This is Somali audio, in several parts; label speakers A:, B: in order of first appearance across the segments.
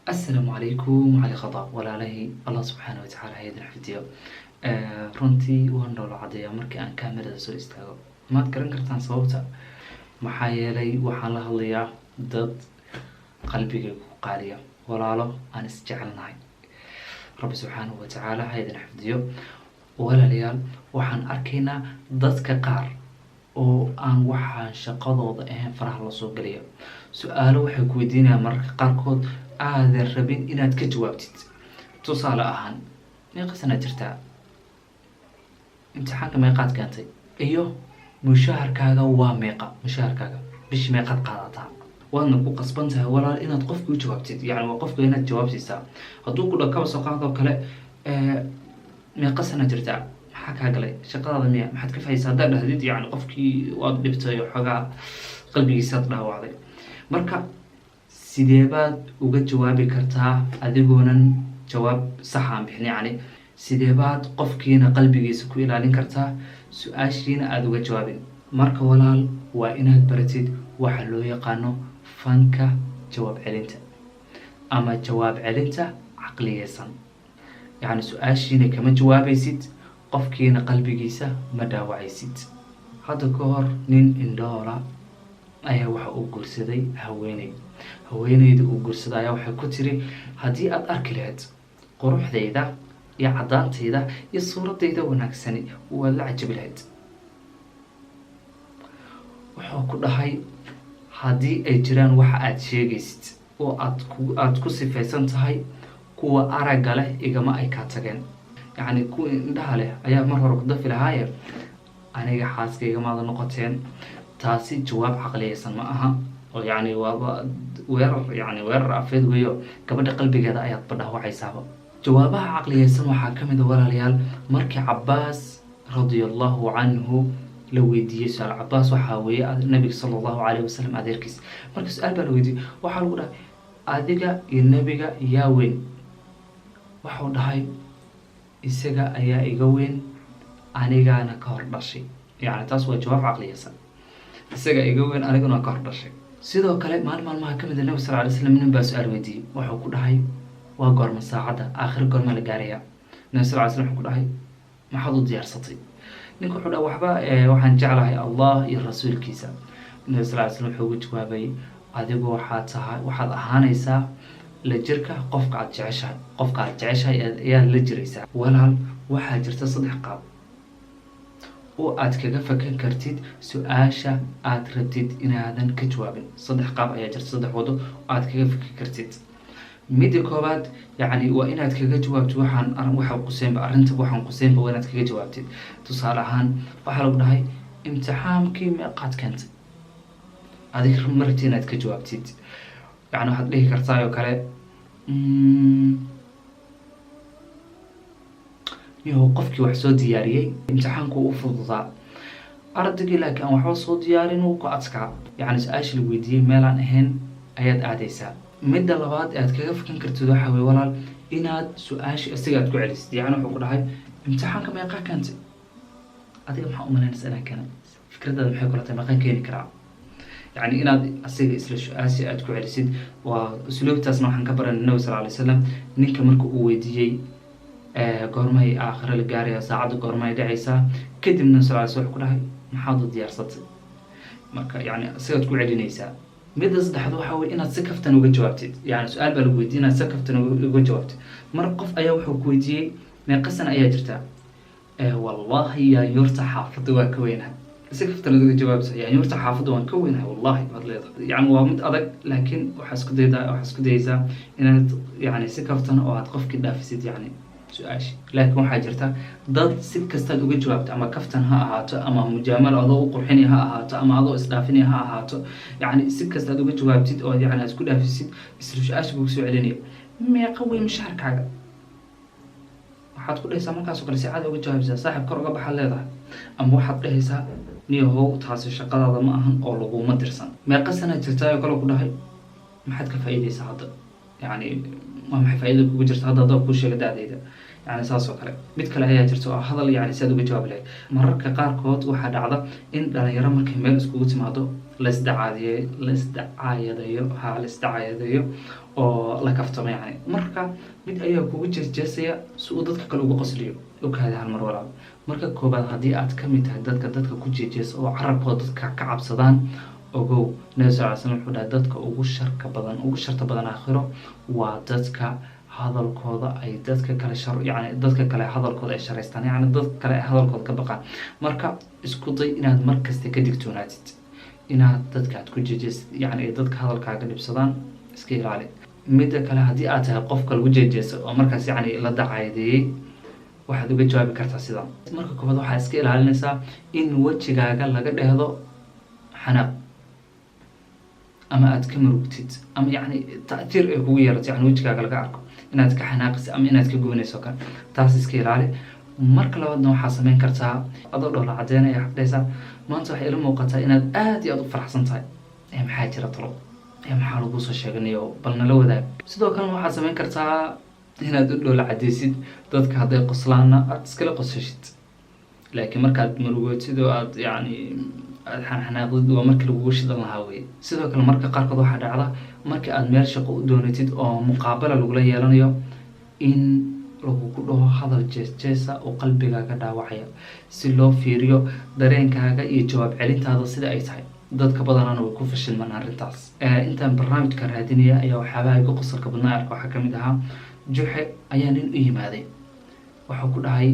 A: السلام عليكم علي خضاء walaalahey allah subxaana watacaala ha idin xifdiyo. Runtii waan dhoola cadeeyaa markii aan kaamirada soo istaago. Maad garan kartaan sababta? Maxaa yeelay waxaan la hadlayaa dad qalbigayga ku qaaliya, walaalo aan is jecelnahay. Rabbi subxaanahu watacaala ha idin xifdiyo. Walaalayaal, waxaan arkaynaa dadka qaar oo aan waxaan shaqadooda ahayn faraha la soo geliyo. Su-aalo waxay ku weydiinayaan mararka qaarkood aadan rabin inaad ka jawaabtid. Tusaale ahaan, meeqa sana jirtaa? Imtixaanka meeqaad keentay? Iyo mushaharkaaga waa meeqa? Mushaharkaaga bishi meeqaad qaadataa? waadna ku qasban tahay walaal inaad qofka u jawaabtid. Yani waa qofka inaad jawaab siisaa. Hadduu ku dhakaba soo qaadoo kale meeqa sana jirtaa? maxaa kaa galay? Shaqadaada miya? maxaad ka fahaysaa? haddaad dhahdid yani qofkii waad dhibtay oo xoogaa qalbigiisaad dhaawacday. Marka sidee baad uga jawaabi kartaa adigoonan jawaab sax aan bixin? Yani sidee baad qofkiina qalbigiisa ku ilaalin kartaa su-aashiina aada uga jawaabin? Marka walaal, waa inaad baratid waxa loo yaqaano fanka jawaab celinta ama jawaab celinta caqliyeysan. Yani su-aashiina kama jawaabaysid, qofkiina qalbigiisa ma dhaawacaysid. Hadda ka hor nin indhoola ayaa waxa uu guursaday haweeney. haweeneyda uu guursaday ayaa waxay ku tiri, haddii aad arki lahayd quruxdayda iyo caddaantayda iyo suuradayda wanaagsani waad la cajabi lahayd. wuxuu ku dhahay, haddii ay jiraan waxa aad sheegaysid oo aad ku sifaysan tahay, kuwa aragga leh igama ay kaa tageen. yacni kuwa indhaha leh ayaa mar hore ku dafi lahaaye aniga xaaskaygamaada noqoteen. taasi jawaab caqliyeysan ma aha, oo yani waaba weerar afeed weeyo, gabadha qalbigeeda ayaad badhaawacaysaaba. jawaabaha caqliyeysan waxaa ka mid a walaalayaal, markii Cabaas radiallahu canhu la weydiiyey su-aal. Cabaas waxaa weeye nabiga sala allahu calayhi wasalam adeerkiis. marka su-aal baa la weydiiyey, waxaa lagu dhahay adiga iyo nebiga yaa weyn? waxau dhahay, isaga ayaa iga weyn, anigaana ka hor dhashay. yani taas waa jawaab caqliyeysan. isaga iga weyn, aniguna ka hor dhashay. sidoo kale maalin maalmaha ka mid a nabi sal ly slam nin baa su-aal weydiiyey. wuxuu ku dhahay, waa goorma saacadda aakhiro goorma la gaaraya? nabi sal ly slam wuxuu ku dhahay, maxaad u diyaarsatay? ninka wuxuu dhahay, waxba waxaan jeclahay allah iyo rasuulkiisa. nabi sal ly slam wuxuu ugu jawaabay, adigu waxaad ahaanaysaa la jirka qofka aad jeceshahay. qofka aad jeceshahay ayaad la jiraysaa. walaal, waxaa jirta 3 qaab oo aad kaga fakan kartid su-aasha aad rabtid inaadan ka jawaabin. 3 qaab ayaa jirta, 3 wado oo aad kaga fakan kartid. midda koobaad, yani waa inaad kaga jawaabtid waxaan quseynba waa inaad kaga jawaabtid. tusaale ahaan, waxaa lagu dhahay imtixaankii meeqaad keentay? adiga ma rabtid inaad ka jawaabtid. yani waxaad dhihi kartaa oo kale, yahow qofkii wax soo diyaariyey imtixaanku u fududaa, ardaygii laakiin aan waxba soo diyaarin wuu ku adkaa. yani su-aashii la weydiiyey meelaan ahayn ayaad aadaysaa. midda labaad aad kaga fakan kartid waxaa weye walaal, inaad su-aasha isaga aad ku celisid. yani wuxuu ku dhahay, imtixaanka meeqaa keentay? adiga maxaa umalaynaysa inaan keenay? fikradaada maxay kula tahay? meeqaan keeni karaa? yani inaad asiga isla su-aasha aad ku celisid. waa usluubtaasna waxaan ka baranay nabi sal lay slam. ninka marka uu weydiiyey goormay aakhiro la gaaraya, saacadda goormay dhacaysaa, kadibna sal ly slam wuxuu ku dhahay, maxaad u diyaarsatay? marka yani asigaad ku celinaysaa. midda saddexaad waxaa weye inaad si kaftan uga jawaabtid. yani su-aal baa lagu weydiiyey, inaad si kaftan uga jawaabtid. mar qof ayaa wuxuu ku weydiiyey, meeqa sana ayaa jirtaa? wallahi yaanyuurta xaafadda waa ka weynahay. si kaftan uga jawaabta, yaanyuurta xaafadda waan ka weynahay wallahi baad leedahay. yani waa mid adag, laakiin waxaa isku dayaysaa inaad yani si kaftan oo aad qofkii dhaafisid yani su-aasha. laakiin waxaa jirta dad si kastaad uga jawaabto, ama kaftan ha ahaato, ama mujaamalo adoo u qurxinaya ha ahaato, ama adoo isdhaafinaya ha ahaato, yani si kastaad uga jawaabtid oo yani aad isku dhaafisid, isla su-aasha buu soo celinaya, meeqa weyn mushaharkaaga? waxaad ku dhahaysaa markaasoo kale si caadi uga jawaabaysaa, saaxib kor uga baxaad leedahay. ama waxaad dhahaysaa, niyahow taasi shaqadaada ma ahan oo laguma dirsan. meeqa sanaa jirtaayoo kale ku dhahay, maxaad ka faa'iidaysaa hadda? yani waa maxay faa'iida kugu jirta hadda haddaba kuu sheega da-dayda? yani saas oo kale. mid kale ayaa jirta oo hadal yani si aad uga jawaabi lahayd. mararka qaarkood waxaa dhacda in dhalinyaro markay meel iskugu timaado laisdacaayadeeyo oo la kaftamo yani. marka mid ayaa kugu jeesjeesaya si uu dadka kale ugu qosliyo ogaada hal mar walaal. marka koobaad haddii aad ka mid tahay dadka ku jeejeesa oo carabkooda dadka ka cabsadaan, ogow nabi sal ly slam wuxuu dhahay dadka ugu sharta badan aakhiro waa dadka hadalkooda ay dadka kale yani dadka kale hadalkooda ay sharaystaan, yani dadka kale ay hadalkooda ka baqaan. marka isku day inaad markasta ka digtoonaatid inaad dadka aad ku jeejeesid yani ay dadka hadalkaaga dhibsadaan, iska ilaali. midda kale haddii aad tahay qofka lagu jeejeesa oo markaas yani la dacaayadeeyey, waxaad uga jawaabi kartaa sidan. marka koobaad waxaad iska ilaalinaysaa in wejigaaga laga dhehdo xanaaq ama aad ka murugtid ama yani ta'tiir ay kugu yeerato, yani wejigaaga laga arko inaad ka xanaaqisa ama inaad ka gubanayso kale, taas iska ilaali. marka labaadna waxaa sameyn kartaa adoo dhoola cadeynaya xaqdhaysa maanta waxay ila muuqataa inaad aad iyo aad u faraxsan tahay, maxaa jira talo, maxaa lagu soo sheeganayo, bal nala wadaag. sidoo kalena waxaad sameyn kartaa inaad u dhoola cadeysid dadka hadday qoslaana aad iskala qosashid, laakiin markaad murugootid oo aad yani aad xanaaqdid waa markii lagugu shidan lahaa wey. sidoo kale marka qaarkood waxaa dhacda marka aad meel shaqo u doonatid oo muqaabala lagula yeelanayo in lagugu dhaho hadal jees-jeesa oo qalbigaaga dhaawacaya, si loo fiiriyo dareenkaaga iyo jawaab celintaada sida ay tahay. dadka badanana way ku fashilmaan arrintaas. intaan barnaamijka raadinaya ayaa waxyaabaha iga qosolka badnaa arka waxaa kamid ahaa Juxe ayaa nin u yimaaday, waxuu ku dhahay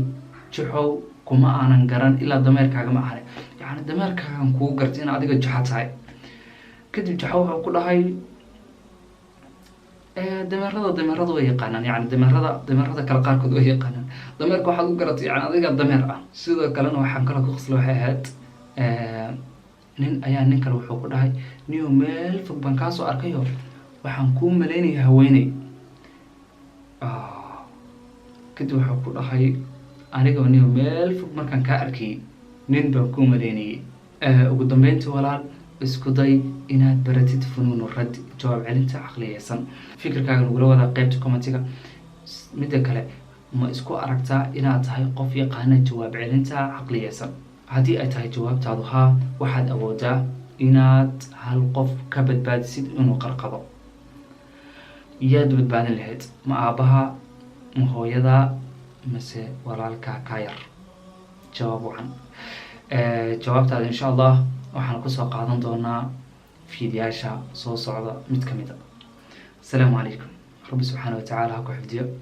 A: Juxow kuma aanan garan ilaa dameerkaaga ma ahane, yani dameerkaagan kugu gartay in adiga Juxa tahay. kadib Juxa wuxuu ku dhahay dameerada way yaqaanaan, yani dameerada kale qaarkood way yaqaanaan, dameerka waxaad u garatay yani adiga dameer ah. sidoo kalena waxaan kala ku qosla waxay ahayd nin ayaa nin kale wuxuu ku dhahay niyo meel fog baan kaasoo arkayo waxaan kuu malaynaya haweeney. kadib wuxuu ku dhahay aniga niyo meel fog markaan kaa arkayay nin baan kuu malaynayay. ugu dambeyntii walaal isku day inaad baratid funuunu rad, jawaab celinta caqliyeysan. fikirkaaga nagula wadaa qaybta commentiga. midda kale ma isku aragtaa inaad tahay qof yaqaana jawaab celinta caqliyeysan? haddii ay tahay jawaabtaadu haa, waxaad awoodaa inaad hal qof ka badbaadisid inuu qarqado. yaad badbaadin lahayd? ma aabaha, ma hooyada, mase walaalka ka yar? jawaab wacan. jawaabtaada insha allah waxaan kusoo qaadan doonaa fiidiyaasha soo socda mid ka mid a. asalaamu calaykum. rabbi subxaana wa tacaala ha ku xifdiyo.